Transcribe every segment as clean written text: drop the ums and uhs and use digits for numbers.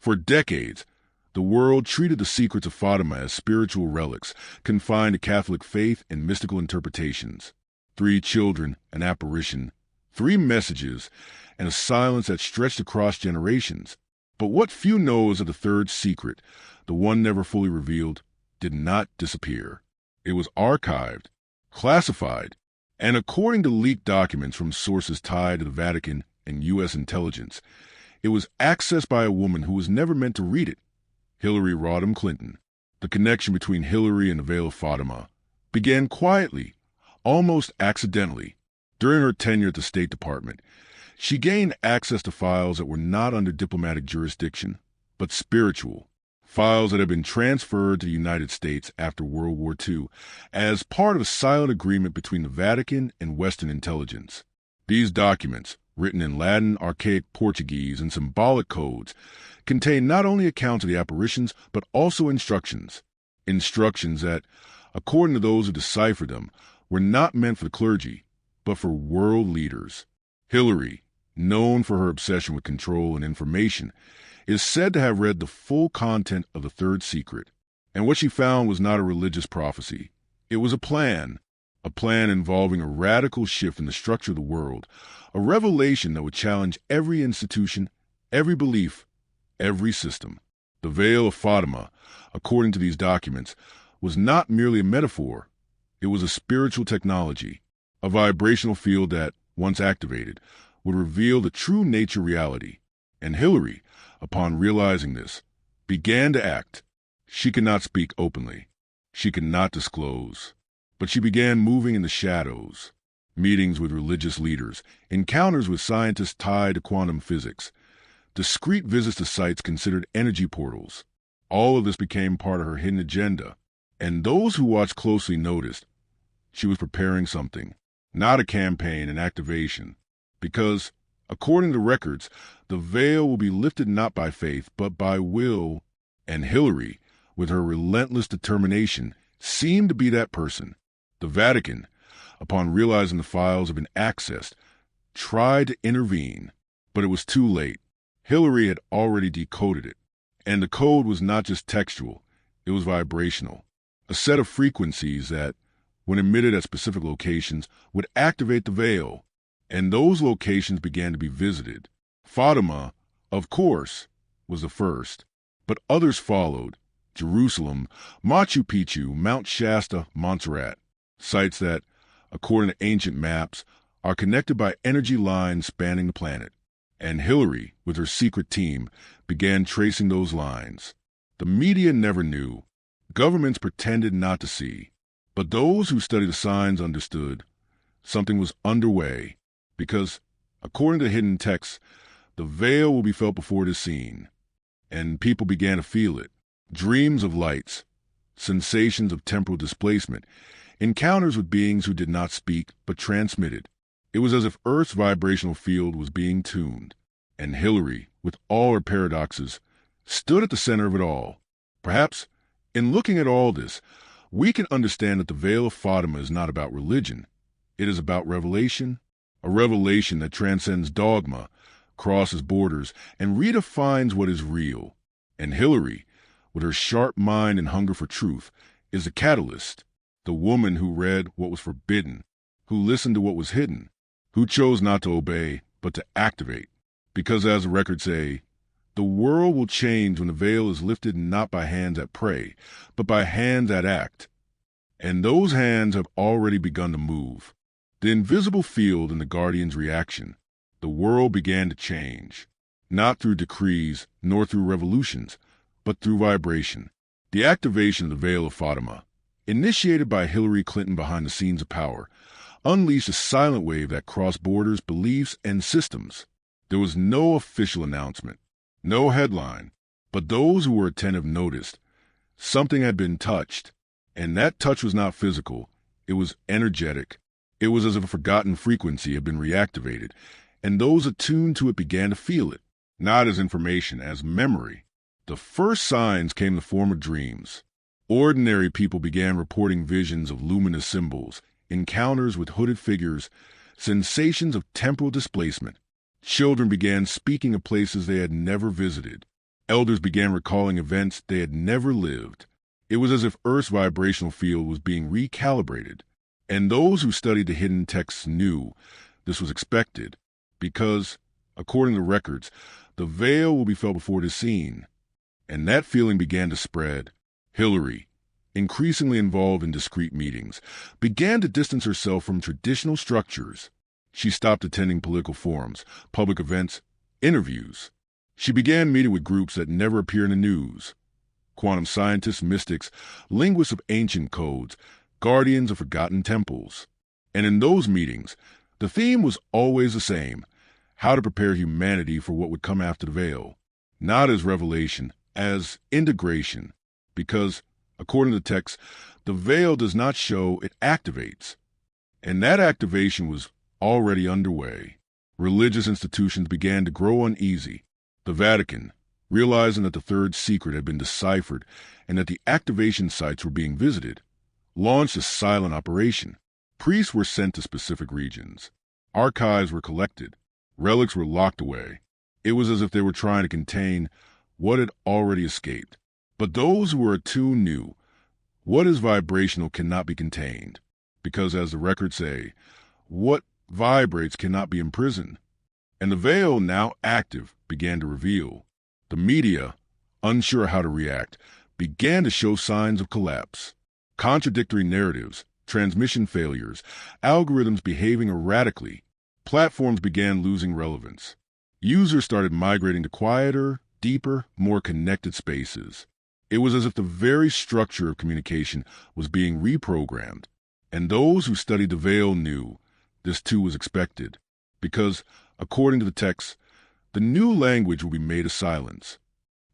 For decades, the world treated the secrets of Fatima as spiritual relics, confined to Catholic faith and mystical interpretations. 3 children, an apparition, 3 messages, and a silence that stretched across generations. But what few know is that the third secret, the one never fully revealed, did not disappear. It was archived, classified, and according to leaked documents from sources tied to the Vatican and U.S. intelligence, it was accessed by a woman who was never meant to read it, Hilary Clinton. The connection between Hilary and the Veil of Fatima began quietly, almost accidentally. During her tenure at the State Department, she gained access to files that were not under diplomatic jurisdiction, but spiritual, files that had been transferred to the United States after World War II as part of a silent agreement between the Vatican and Western intelligence. These documents, written in Latin, archaic Portuguese, and symbolic codes, contain not only accounts of the apparitions, but also instructions. Instructions that, according to those who deciphered them, were not meant for the clergy, but for world leaders. Hilary, known for her obsession with control and information, is said to have read the full content of the third secret. And what she found was not a religious prophecy. It was a plan involving a radical shift in the structure of the world, a revelation that would challenge every institution, every belief, every system. The Veil of Fatima, according to these documents, was not merely a metaphor. It was a spiritual technology, a vibrational field that, once activated, would reveal the true nature reality. And Hilary, upon realizing this, began to act. She could not speak openly. She could not disclose. But she began moving in the shadows. Meetings with religious leaders, encounters with scientists tied to quantum physics, discreet visits to sites considered energy portals. All of this became part of her hidden agenda. And those who watched closely noticed she was preparing something, not a campaign, an activation. Because, according to records, the veil will be lifted not by faith, but by will. And Hilary, with her relentless determination, seemed to be that person. The Vatican, upon realizing the files had been accessed, tried to intervene, but it was too late. Hilary had already decoded it. And the code was not just textual, it was vibrational. A set of frequencies that, when emitted at specific locations, would activate the veil. And those locations began to be visited. Fatima, of course, was the first, but others followed. Jerusalem, Machu Picchu, Mount Shasta, Montserrat, sites that, according to ancient maps, are connected by energy lines spanning the planet. And Hilary, with her secret team, began tracing those lines. The media never knew. Governments pretended not to see. But those who studied the signs understood something was underway, because, according to hidden texts, the veil will be felt before it is seen. And people began to feel it. Dreams of lights, sensations of temporal displacement, encounters with beings who did not speak but transmitted. It was as if Earth's vibrational field was being tuned. And Hilary, with all her paradoxes, stood at the center of it all. Perhaps, in looking at all this, we can understand that the Veil of Fatima is not about religion. It is about revelation, a revelation that transcends dogma, crosses borders, and redefines what is real. And Hilary, with her sharp mind and hunger for truth, is the catalyst, the woman who read what was forbidden, who listened to what was hidden, who chose not to obey, but to activate. Because as the records say, the world will change when the veil is lifted not by hands that pray, but by hands that act. And those hands have already begun to move. The invisible field and the guardian's reaction. The world began to change, not through decrees nor through revolutions, but through vibration. The activation of the Veil of Fatima, initiated by Hilary Clinton behind the scenes of power, unleashed a silent wave that crossed borders, beliefs, and systems. There was no official announcement, no headline, but those who were attentive noticed something had been touched, and that touch was not physical, it was energetic. It was as if a forgotten frequency had been reactivated, and those attuned to it began to feel it, not as information, as memory. The first signs came in the form of dreams. Ordinary people began reporting visions of luminous symbols, encounters with hooded figures, sensations of temporal displacement. Children began speaking of places they had never visited. Elders began recalling events they had never lived. It was as if Earth's vibrational field was being recalibrated. And those who studied the hidden texts knew this was expected, because, according to records, the veil will be felt before it is seen. And that feeling began to spread. Hilary, increasingly involved in discreet meetings, began to distance herself from traditional structures. She stopped attending political forums, public events, interviews. She began meeting with groups that never appear in the news. Quantum scientists, mystics, linguists of ancient codes, guardians of forgotten temples. And in those meetings, the theme was always the same: how to prepare humanity for what would come after the veil. Not as revelation, as integration. Because, according to the text, the veil does not show, it activates. And that activation was already underway. Religious institutions began to grow uneasy. The Vatican, realizing that the third secret had been deciphered and that the activation sites were being visited, launched a silent operation. Priests were sent to specific regions. Archives were collected. Relics were locked away. It was as if they were trying to contain what had already escaped. But those who were attuned knew what is vibrational cannot be contained, because, as the records say, what vibrates cannot be imprisoned. And the veil, now active, began to reveal. The media, unsure how to react, began to show signs of collapse. Contradictory narratives, transmission failures, algorithms behaving erratically. Platforms began losing relevance. Users started migrating to quieter, deeper, more connected spaces. It was as if the very structure of communication was being reprogrammed. And those who studied the veil knew this too was expected, because, according to the text, the new language will be made of silence.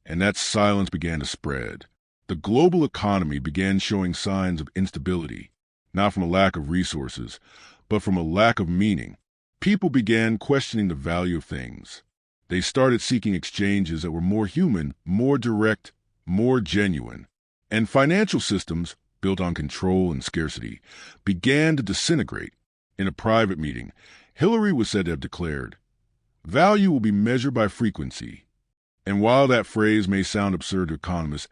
And that silence began to spread. The global economy began showing signs of instability, not from a lack of resources, but from a lack of meaning. People began questioning the value of things. They started seeking exchanges that were more human, more direct, more genuine. And financial systems, built on control and scarcity, began to disintegrate. In a private meeting, Hilary was said to have declared, "Value will be measured by frequency." And while that phrase may sound absurd to economists,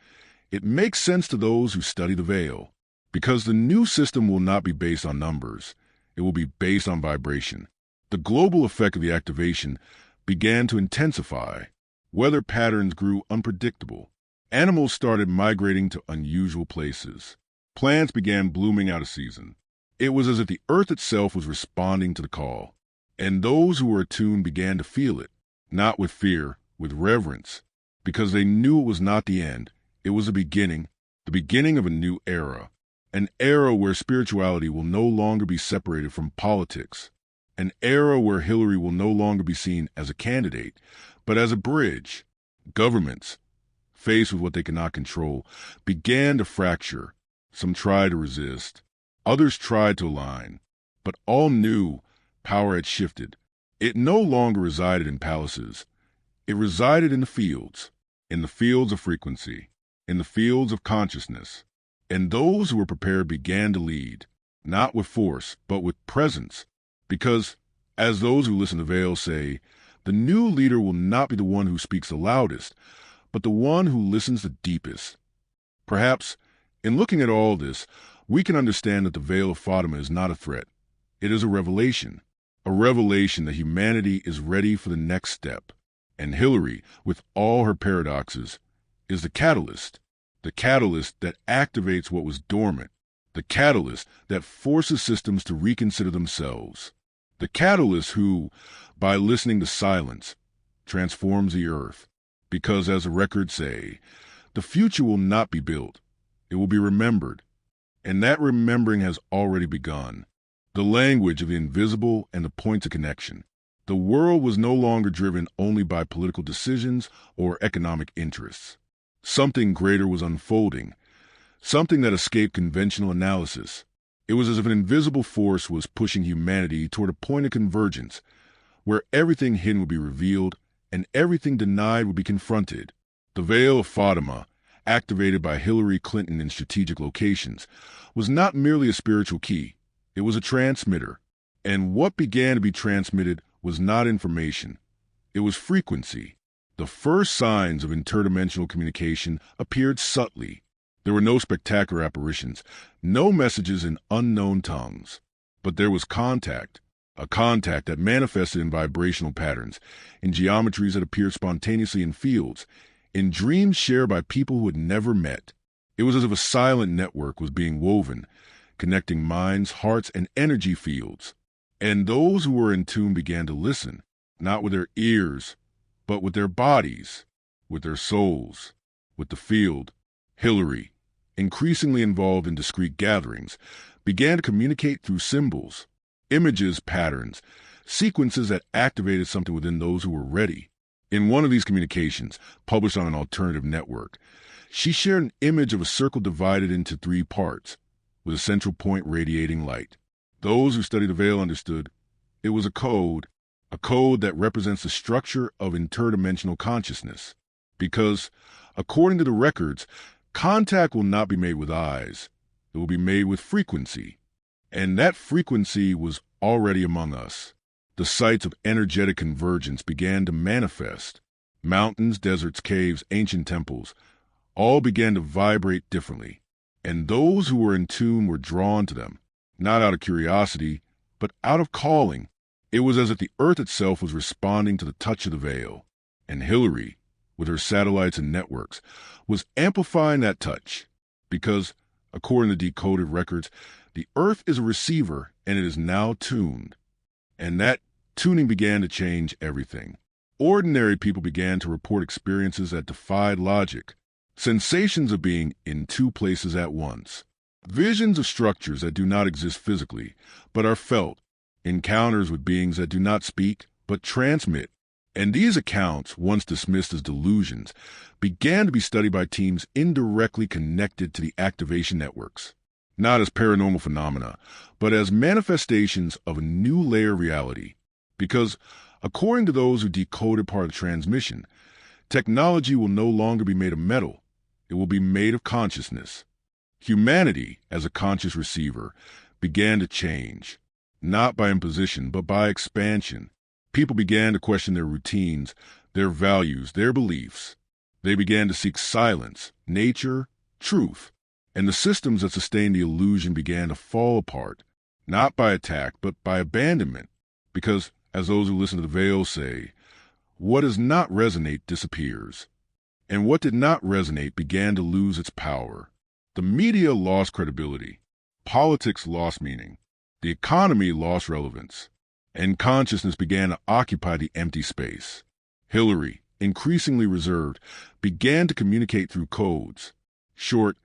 it makes sense to those who study the veil, because the new system will not be based on numbers. It will be based on vibration. The global effect of the activation began to intensify. Weather patterns grew unpredictable. Animals started migrating to unusual places. Plants began blooming out of season. It was as if the earth itself was responding to the call. And those who were attuned began to feel it, not with fear, with reverence, because they knew it was not the end. It was the beginning of a new era, an era where spirituality will no longer be separated from politics, an era where Hilary will no longer be seen as a candidate, but as a bridge. Governments, faced with what they cannot control, began to fracture. Some tried to resist. Others tried to align. But all knew power had shifted. It no longer resided in palaces. It resided in the fields of frequency, in the fields of consciousness. And those who were prepared began to lead, not with force, but with presence. Because, as those who listen to Veil say, the new leader will not be the one who speaks the loudest, but the one who listens the deepest. Perhaps, in looking at all this, we can understand that the veil of Fatima is not a threat. It is a revelation that humanity is ready for the next step. And Hilary, with all her paradoxes, is the catalyst that activates what was dormant, the catalyst that forces systems to reconsider themselves, the catalyst who, by listening to silence, transforms the earth. Because, as the records say, the future will not be built, it will be remembered. And that remembering has already begun. The language of the invisible and the points of connection. The world was no longer driven only by political decisions or economic interests. Something greater was unfolding, something that escaped conventional analysis. It was as if an invisible force was pushing humanity toward a point of convergence, where everything hidden would be revealed and everything denied would be confronted. The veil of Fatima, activated by Hillary Clinton in strategic locations, was not merely a spiritual key. It was a transmitter. And what began to be transmitted was not information. It was frequency. The first signs of interdimensional communication appeared subtly. There were no spectacular apparitions, no messages in unknown tongues. But there was contact, a contact that manifested in vibrational patterns, in geometries that appeared spontaneously in fields, in dreams shared by people who had never met. It was as if a silent network was being woven, connecting minds, hearts, and energy fields. And those who were in tune began to listen, not with their ears, but with their bodies, with their souls, with the field. Hilary, increasingly involved in discrete gatherings, began to communicate through symbols, images, patterns, sequences that activated something within those who were ready. In one of these communications, published on an alternative network, she shared an image of a circle divided into 3 parts, with a central point radiating light. Those who studied the veil understood it was a code that represents the structure of interdimensional consciousness. Because, according to the records, contact will not be made with eyes. It will be made with frequency. And that frequency was already among us. The sites of energetic convergence began to manifest. Mountains, deserts, caves, ancient temples, all began to vibrate differently. And those who were in tune were drawn to them, not out of curiosity, but out of calling. It was as if the earth itself was responding to the touch of the veil. And Hilary, with her satellites and networks, was amplifying that touch. Because, according to decoded records, the earth is a receiver and it is now tuned. And that tuning began to change everything. Ordinary people began to report experiences that defied logic. Sensations of being in 2 places at once. Visions of structures that do not exist physically, but are felt. Encounters with beings that do not speak, but transmit. And these accounts, once dismissed as delusions, began to be studied by teams indirectly connected to the activation networks. Not as paranormal phenomena, but as manifestations of a new layer of reality. Because, according to those who decoded part of the transmission, technology will no longer be made of metal. It will be made of consciousness. Humanity, as a conscious receiver, began to change, not by imposition, but by expansion. People began to question their routines, their values, their beliefs. They began to seek silence, nature, truth, and the systems that sustained the illusion began to fall apart, not by attack, but by abandonment. Because, as those who listen to the veil say, what does not resonate disappears. And what did not resonate began to lose its power. The media lost credibility. Politics lost meaning. The economy lost relevance. And consciousness began to occupy the empty space. Hilary, increasingly reserved, began to communicate through codes. Short,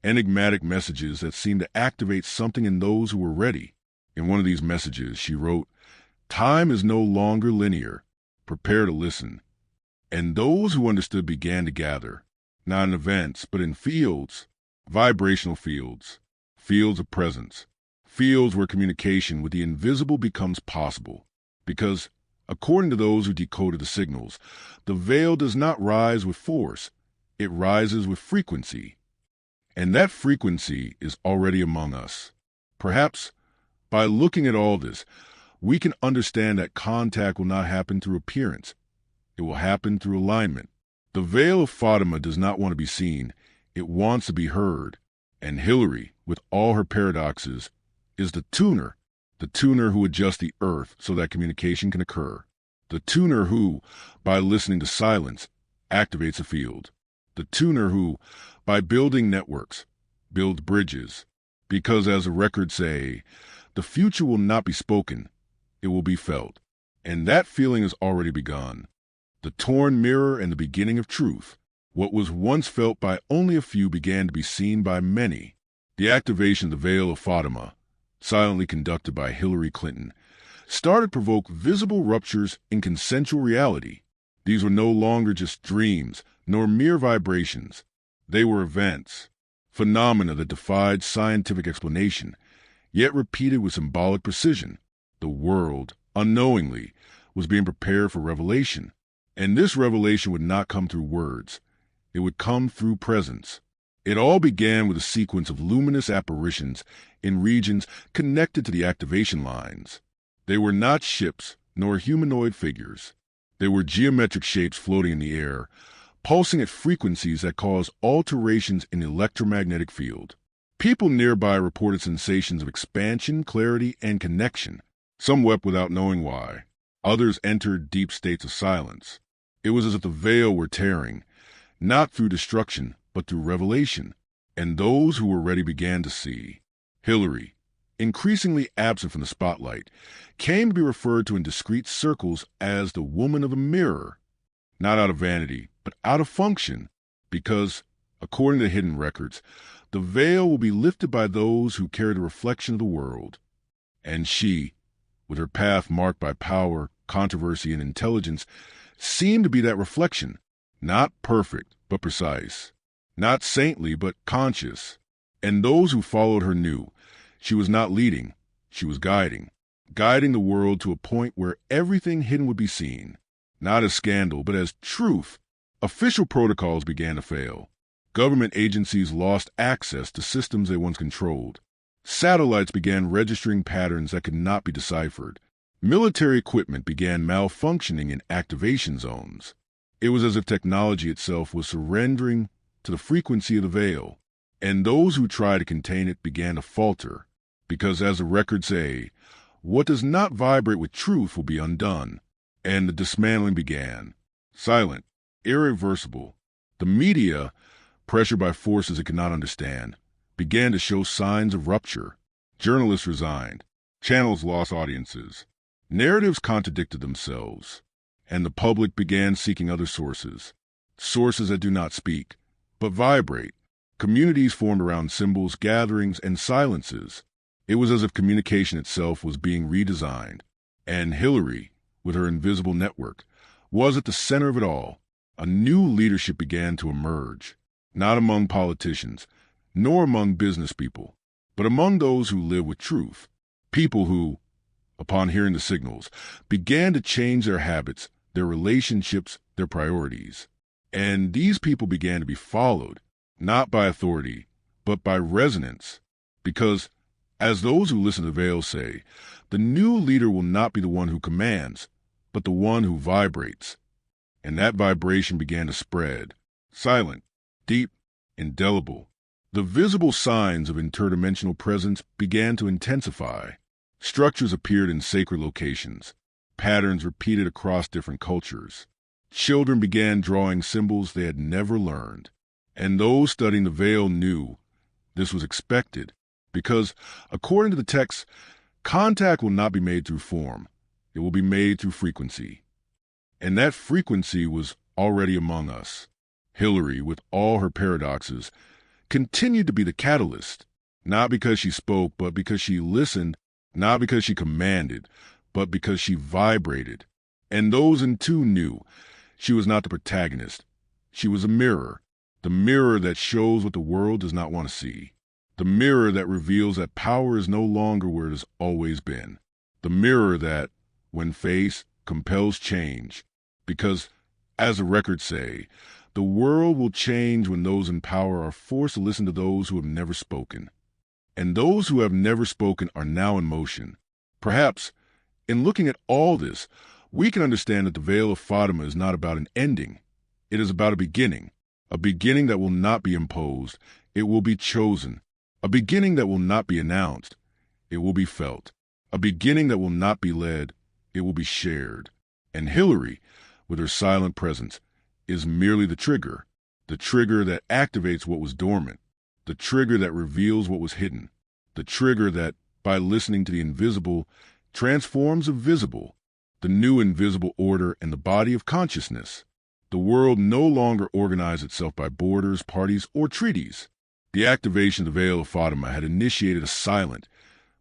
enigmatic messages that seemed to activate something in those who were ready. In one of these messages, she wrote, "Time is no longer linear. Prepare to listen." And those who understood began to gather, not in events, but in fields, vibrational fields, fields of presence, fields where communication with the invisible becomes possible. Because, according to those who decoded the signals, the veil does not rise with force, it rises with frequency. And that frequency is already among us. Perhaps, by looking at all this, we can understand that contact will not happen through appearance. It will happen through alignment. The veil of Fatima does not want to be seen. It wants to be heard. And Hilary, with all her paradoxes, is the tuner who adjusts the earth so that communication can occur. The tuner who, by listening to silence, activates a field. The tuner who, by building networks, builds bridges. Because, as the records say, the future will not be spoken, it will be felt. And that feeling has already begun. The torn mirror and the beginning of truth. What was once felt by only a few began to be seen by many. The activation of the veil of Fatima, silently conducted by Hillary Clinton, started to provoke visible ruptures in consensual reality. These were no longer just dreams, nor mere vibrations. They were events, phenomena that defied scientific explanation, yet repeated with symbolic precision. The world, unknowingly, was being prepared for revelation. And this revelation would not come through words. It would come through presence. It all began with a sequence of luminous apparitions in regions connected to the activation lines. They were not ships nor humanoid figures. They were geometric shapes floating in the air, pulsing at frequencies that caused alterations in the electromagnetic field. People nearby reported sensations of expansion, clarity, and connection. Some wept without knowing why. Others entered deep states of silence. It was as if the veil were tearing, not through destruction, but through revelation. And those who were ready began to see. Hilary, increasingly absent from the spotlight, came to be referred to in discreet circles as the woman of a mirror, not out of vanity, but out of function, because, according to hidden records, the veil will be lifted by those who carry the reflection of the world. And she, with her path marked by power, controversy, and intelligence, seemed to be that reflection, not perfect, but precise, not saintly, but conscious. And those who followed her knew she was not leading, she was guiding the world to a point where everything hidden would be seen, not as scandal, but as truth. Official protocols began to fail. Government agencies lost access to systems they once controlled. Satellites began registering patterns that could not be deciphered. Military equipment began malfunctioning in activation zones. It was as if technology itself was surrendering to the frequency of the veil, and those who tried to contain it began to falter, because, as the records say, what does not vibrate with truth will be undone. And the dismantling began. Silent, irreversible. The media, pressured by forces it could not understand, began to show signs of rupture. Journalists resigned. Channels lost audiences. Narratives contradicted themselves. And the public began seeking other sources. Sources that do not speak, but vibrate. Communities formed around symbols, gatherings, and silences. It was as if communication itself was being redesigned. And Hilary, with her invisible network, was at the center of it all. A new leadership began to emerge, not among politicians, nor among business people, but among those who live with truth. People who, upon hearing the signals, began to change their habits, their relationships, their priorities. And these people began to be followed, not by authority, but by resonance. Because, as those who listen to the veil say, the new leader will not be the one who commands, but the one who vibrates. And that vibration began to spread, silent, deep, indelible. The visible signs of interdimensional presence began to intensify. Structures appeared in sacred locations, patterns repeated across different cultures. Children began drawing symbols they had never learned. And those studying the veil knew this was expected, because, according to the text, contact will not be made through form. It will be made through frequency. And that frequency was already among us. Hilary, with all her paradoxes, continued to be the catalyst, not because she spoke, but because she listened, not because she commanded, but because she vibrated. And those in tune knew she was not the protagonist. She was a mirror, the mirror that shows what the world does not want to see, the mirror that reveals that power is no longer where it has always been, the mirror that, when faced, compels change. Because, as the records say, the world will change when those in power are forced to listen to those who have never spoken. And those who have never spoken are now in motion. Perhaps, in looking at all this, we can understand that the Veil of Fatima is not about an ending. It is about a beginning that will not be imposed. It will be chosen. A beginning that will not be announced. It will be felt. A beginning that will not be led. It will be shared. And Hilary, with her silent presence, is merely the trigger that activates what was dormant, the trigger that reveals what was hidden, the trigger that, by listening to the invisible, transforms the visible, the new invisible order and the body of consciousness. The world no longer organized itself by borders, parties, or treaties. The activation of the Veil of Fatima had initiated a silent,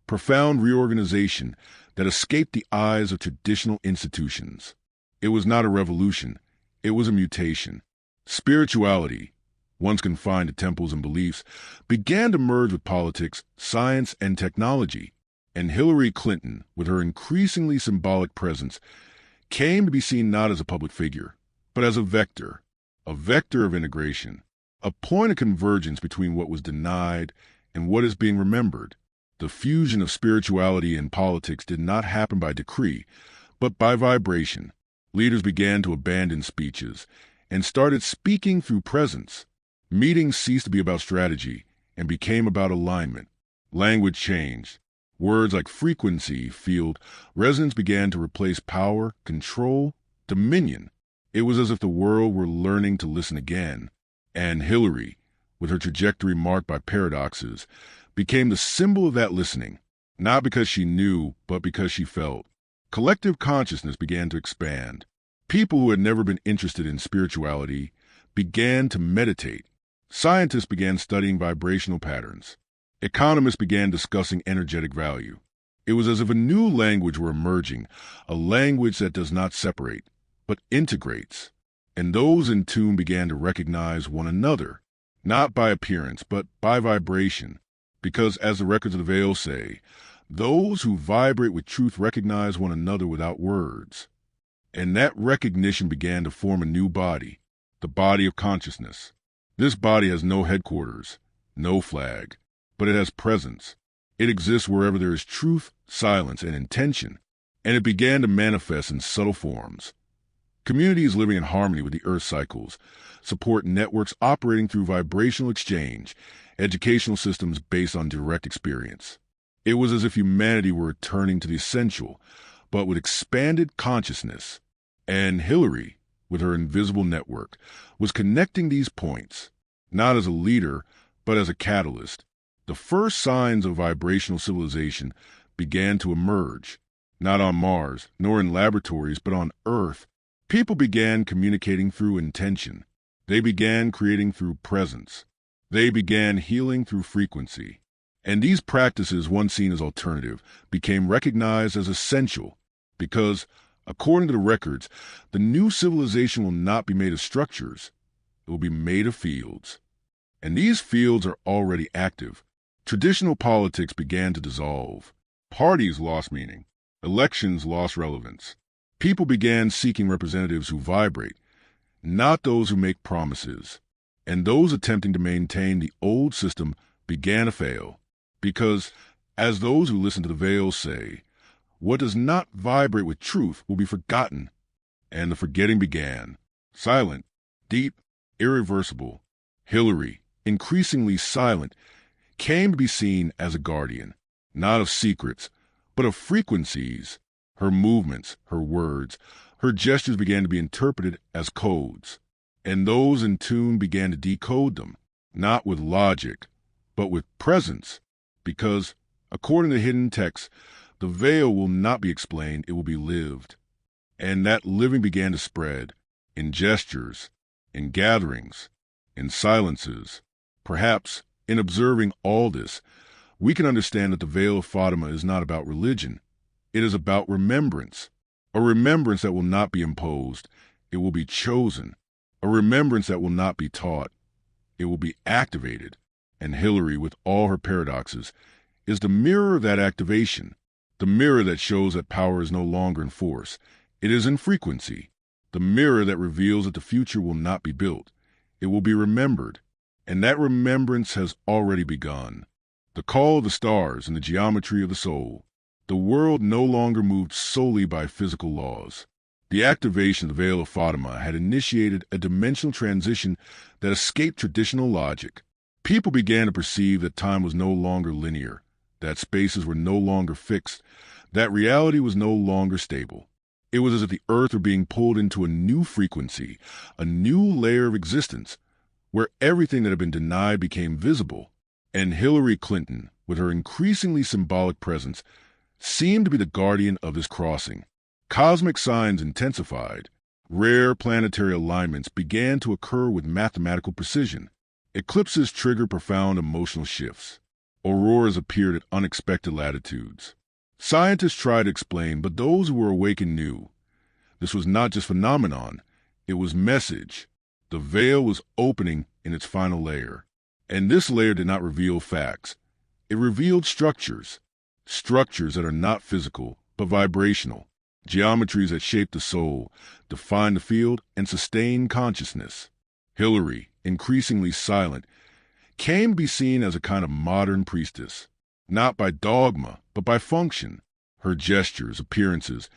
profound reorganization that escaped the eyes of traditional institutions. It was not a revolution. It was a mutation. Spirituality, once confined to temples and beliefs, began to merge with politics, science, and technology. And Hillary Clinton, with her increasingly symbolic presence, came to be seen not as a public figure, but as a vector of integration, a point of convergence between what was denied and what is being remembered. The fusion of spirituality and politics did not happen by decree, but by vibration. Leaders began to abandon speeches and started speaking through presence. Meetings ceased to be about strategy and became about alignment. Language changed. Words like frequency, field, resonance began to replace power, control, dominion. It was as if the world were learning to listen again. And Hilary, with her trajectory marked by paradoxes, became the symbol of that listening, not because she knew, but because she felt. Collective consciousness began to expand. People who had never been interested in spirituality began to meditate. Scientists began studying vibrational patterns. Economists began discussing energetic value. It was as if a new language were emerging, a language that does not separate, but integrates. And those in tune began to recognize one another, not by appearance, but by vibration. Because, as the records of the Veil say, those who vibrate with truth recognize one another without words. And that recognition began to form a new body, the body of consciousness. This body has no headquarters, no flag, but it has presence. It exists wherever there is truth, silence, and intention, and it began to manifest in subtle forms. Communities living in harmony with the Earth cycles, support networks operating through vibrational exchange, educational systems based on direct experience. It was as if humanity were returning to the essential, but with expanded consciousness. And Hilary, with her invisible network, was connecting these points, not as a leader, but as a catalyst. The first signs of vibrational civilization began to emerge, not on Mars, nor in laboratories, but on Earth. People began communicating through intention. They began creating through presence. They began healing through frequency. And these practices, once seen as alternative, became recognized as essential because, according to the records, the new civilization will not be made of structures. It will be made of fields. And these fields are already active. Traditional politics began to dissolve. Parties lost meaning. Elections lost relevance. People began seeking representatives who vibrate, not those who make promises. And those attempting to maintain the old system began to fail. Because, as those who listen to the Veil say, what does not vibrate with truth will be forgotten. And the forgetting began. Silent, deep, irreversible. Hilary, increasingly silent, came to be seen as a guardian, not of secrets, but of frequencies. Her movements, her words, her gestures began to be interpreted as codes. And those in tune began to decode them, not with logic, but with presence. Because, according to hidden texts, the veil will not be explained, it will be lived. And that living began to spread, in gestures, in gatherings, in silences. Perhaps, in observing all this, we can understand that the Veil of Fatima is not about religion. It is about remembrance, a remembrance that will not be imposed, it will be chosen, a remembrance that will not be taught, it will be activated. And Hilary, with all her paradoxes, is the mirror of that activation, the mirror that shows that power is no longer in force, it is in frequency, the mirror that reveals that the future will not be built, it will be remembered, and that remembrance has already begun. The call of the stars and the geometry of the soul. The world no longer moved solely by physical laws. The activation of the Veil of Fatima had initiated a dimensional transition that escaped traditional logic. People began to perceive that time was no longer linear, that spaces were no longer fixed, that reality was no longer stable. It was as if the earth were being pulled into a new frequency, a new layer of existence, where everything that had been denied became visible. And Hillary Clinton, with her increasingly symbolic presence, seemed to be the guardian of this crossing. Cosmic signs intensified. Rare planetary alignments began to occur with mathematical precision. Eclipses triggered profound emotional shifts. Auroras appeared at unexpected latitudes. Scientists tried to explain, but those who were awakened knew. This was not just phenomenon, it was message. The veil was opening in its final layer. And this layer did not reveal facts. It revealed structures. Structures that are not physical, but vibrational. Geometries that shape the soul, define the field, and sustain consciousness. Hilary, increasingly silent, came to be seen as a kind of modern priestess, not by dogma, but by function. Her gestures, appearances,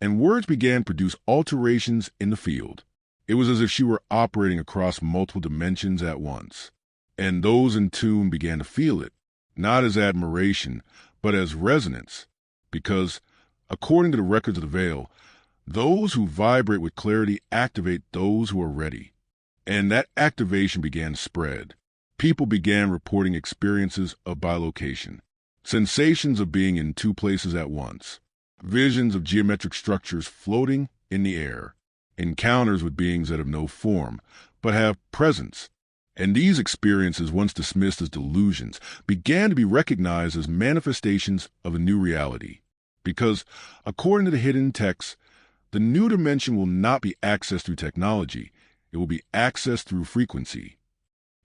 and words began to produce alterations in the field. It was as if she were operating across multiple dimensions at once. And those in tune began to feel it, not as admiration, but as resonance. Because, according to the records of the Veil, those who vibrate with clarity activate those who are ready. And that activation began to spread. People began reporting experiences of bilocation, sensations of being in two places at once, visions of geometric structures floating in the air, encounters with beings that have no form, but have presence. And these experiences, once dismissed as delusions, began to be recognized as manifestations of a new reality. Because, according to the hidden texts, the new dimension will not be accessed through technology. It will be accessed through frequency.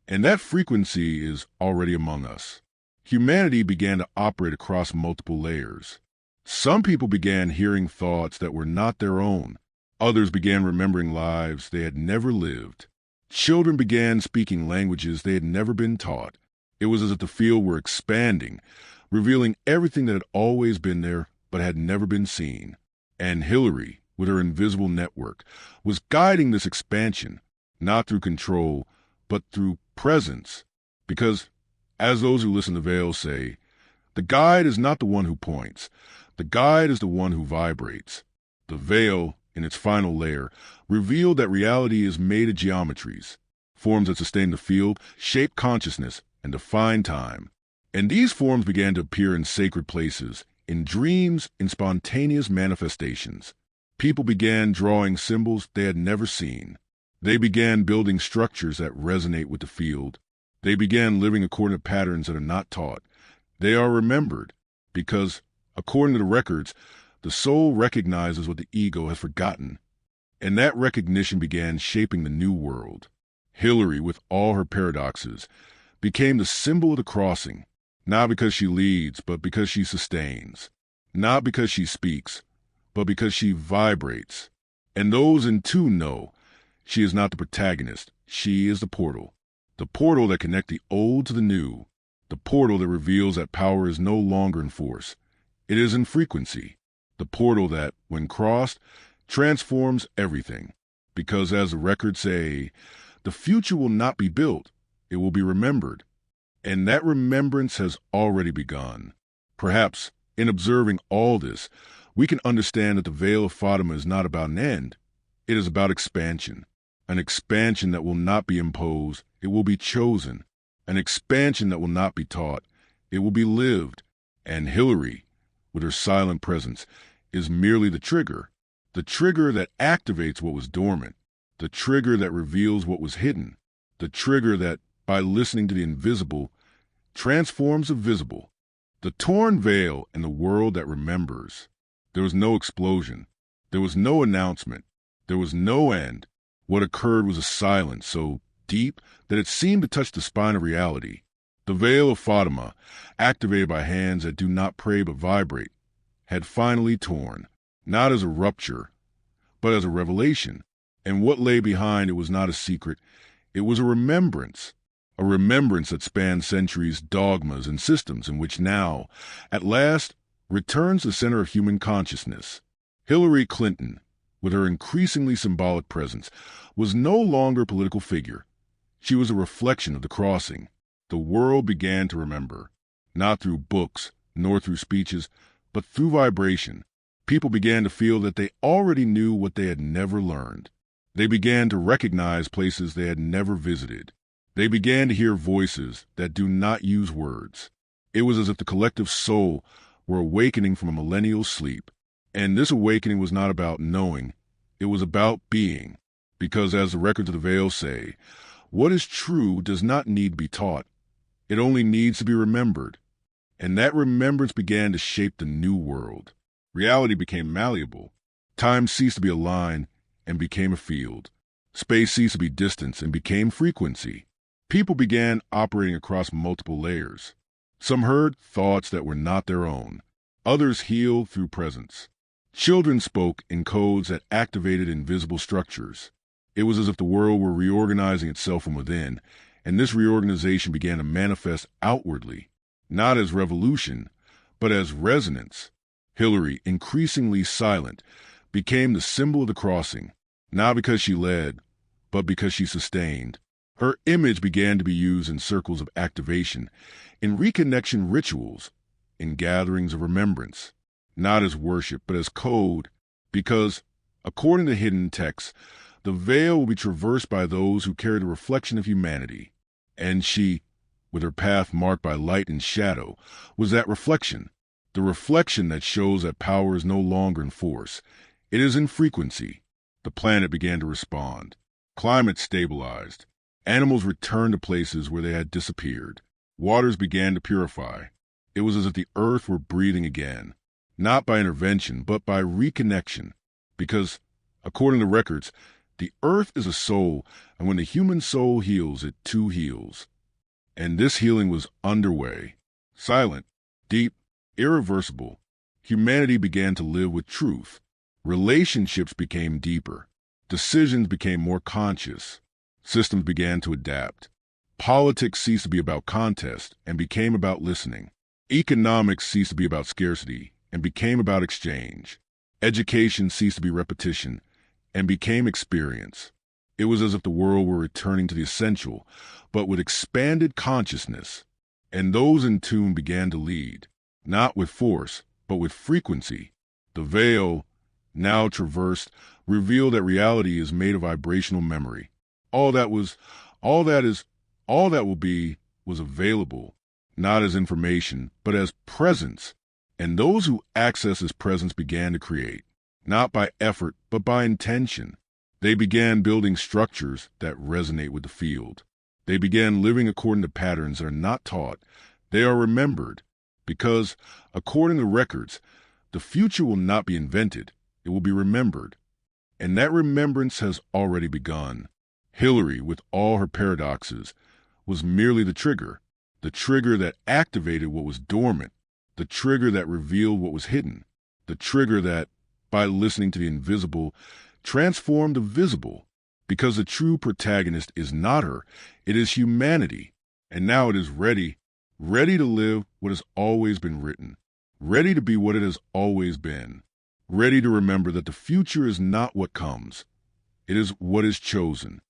And that frequency is already among us. Humanity began to operate across multiple layers. Some people began hearing thoughts that were not their own. Others began remembering lives they had never lived. Children began speaking languages they had never been taught. It was as if the field were expanding, revealing everything that had always been there but had never been seen. And Hilary, with her invisible network, was guiding this expansion, not through control, but through presence. Because, as those who listen to Veil say, the guide is not the one who points. The guide is the one who vibrates. The Veil, in its final layer, revealed that reality is made of geometries, forms that sustain the field, shape consciousness, and define time. And these forms began to appear in sacred places, in dreams, in spontaneous manifestations. People began drawing symbols they had never seen. They began building structures that resonate with the field. They began living according to patterns that are not taught. They are remembered because, according to the records, the soul recognizes what the ego has forgotten. And that recognition began shaping the new world. Hilary, with all her paradoxes, became the symbol of the crossing, not because she leads, but because she sustains. Not because she speaks, but because she vibrates. And those in tune know she is not the protagonist. She is the portal that connects the old to the new, the portal that reveals that power is no longer in force. It is in frequency, the portal that, when crossed, transforms everything. Because, as the records say, the future will not be built, it will be remembered. And that remembrance has already begun. Perhaps, in observing all this, we can understand that the Veil of Fatima is not about an end. It is about expansion. An expansion that will not be imposed, it will be chosen. An expansion that will not be taught, it will be lived. And Hilary, with her silent presence, is merely the trigger that activates what was dormant, the trigger that reveals what was hidden, the trigger that, by listening to the invisible, transforms the visible. The torn veil and the world that remembers. There was no explosion. There was no announcement. There was no end. What occurred was a silence so deep that it seemed to touch the spine of reality. The Veil of Fatima, activated by hands that do not pray but vibrate, had finally torn, not as a rupture, but as a revelation. And what lay behind it was not a secret. It was a remembrance that spanned centuries, dogmas, and systems in which now, at last, returns the center of human consciousness. Hillary Clinton, with her increasingly symbolic presence, was no longer a political figure. She was a reflection of the crossing. The world began to remember, not through books, nor through speeches, but through vibration. People began to feel that they already knew what they had never learned. They began to recognize places they had never visited. They began to hear voices that do not use words. It was as if the collective soul were awakening from a millennial sleep. And this awakening was not about knowing, it was about being. Because, as the records of the Veil say, what is true does not need to be taught. It only needs to be remembered. And that remembrance began to shape the new world. Reality became malleable. Time ceased to be a line and became a field. Space ceased to be distance and became frequency. People began operating across multiple layers. Some heard thoughts that were not their own. Others healed through presence. Children spoke in codes that activated invisible structures. It was as if the world were reorganizing itself from within, and this reorganization began to manifest outwardly, not as revolution, but as resonance. Hilary, increasingly silent, became the symbol of the crossing, not because she led, but because she sustained. Her image began to be used in circles of activation, in reconnection rituals, in gatherings of remembrance, not as worship, but as code, because, according to hidden texts, the veil will be traversed by those who carry the reflection of humanity. And she, with her path marked by light and shadow, was that reflection, the reflection that shows that power is no longer in force. It is in frequency. The planet began to respond. Climate stabilized. Animals returned to places where they had disappeared. Waters began to purify. It was as if the earth were breathing again, not by intervention, but by reconnection. Because, according to records, the earth is a soul, and when the human soul heals, it too heals. And this healing was underway. Silent, deep, irreversible. Humanity began to live with truth. Relationships became deeper. Decisions became more conscious. Systems began to adapt. Politics ceased to be about contest and became about listening. Economics ceased to be about scarcity and became about exchange. Education ceased to be repetition and became experience. It was as if the world were returning to the essential, but with expanded consciousness. And those in tune began to lead, not with force, but with frequency. The veil, now traversed, revealed that reality is made of vibrational memory. All that will be was available, not as information, but as presence. And those who access this presence began to create, not by effort, but by intention. They began building structures that resonate with the field. They began living according to patterns that are not taught. They are remembered, because, according to records, the future will not be invented. It will be remembered. And that remembrance has already begun. Hilary, with all her paradoxes, was merely the trigger that activated what was dormant, the trigger that revealed what was hidden, the trigger that, by listening to the invisible, transformed the visible, because the true protagonist is not her, it is humanity. And now it is ready to live what has always been written, ready to be what it has always been, ready to remember that the future is not what comes, it is what is chosen.